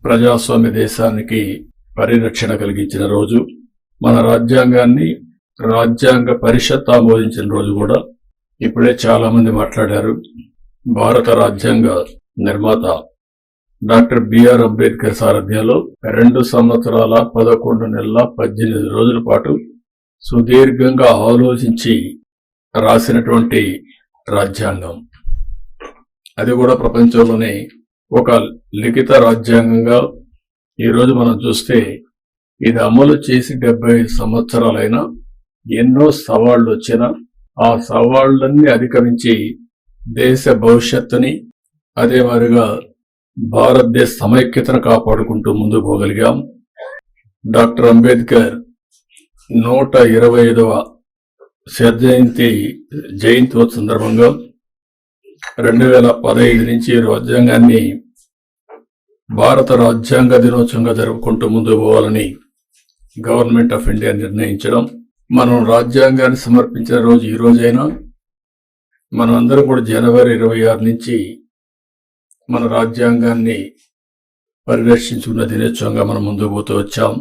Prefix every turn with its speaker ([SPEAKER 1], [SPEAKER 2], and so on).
[SPEAKER 1] ప్రజాస్వామ్య దేశానికి పరిరక్షణ కలిగించిన రోజు, మన రాజ్యాంగాన్ని రాజ్యాంగ పరిషత్ ఆమోదించిన రోజు కూడా. ఇప్పుడే చాలా మంది మాట్లాడారు. భారత రాజ్యాంగ నిర్మాత డాక్టర్ బిఆర్ అంబేద్కర్ సారథ్యంలో 2 సంవత్సరాల 11 నెలల 18 రోజుల పాటు సుదీర్ఘంగా ఆలోచించి రాసినటువంటి రాజ్యాంగం. అది కూడా ప్రపంచంలోనే ఒక లిఖిత రాజ్యాంగంగా ఈరోజు మనం చూస్తే ఇది అమలు చేసి 75 సంవత్సరాలైనా ఎన్నో సవాళ్లు వచ్చినా ఆ సవాళ్లన్నీ అధిగమించి దేశ భవిష్యత్తుని, అదే మాదిరిగా భారతదేశ సమైక్యతను కాపాడుకుంటూ ముందుకు పోగలిగాం. డాక్టర్ అంబేద్కర్ 125వ జయంతి సందర్భంగా 2015 నుంచి రాజ్యాంగాన్ని భారత రాజ్యాంగ దినోత్సవంగా జరుపుకుంటూ ముందుకు పోవాలని గవర్నమెంట్ ఆఫ్ ఇండియా నిర్ణయించడం. మనం రాజ్యాంగాన్ని సమర్పించిన రోజు ఈ రోజైనా మనం అందరం కూడా జనవరి 26 నుంచి మన రాజ్యాంగాన్ని పరిరక్షించుకున్న దినోత్సవంగా మనం ముందుకు పోతూ వచ్చాం.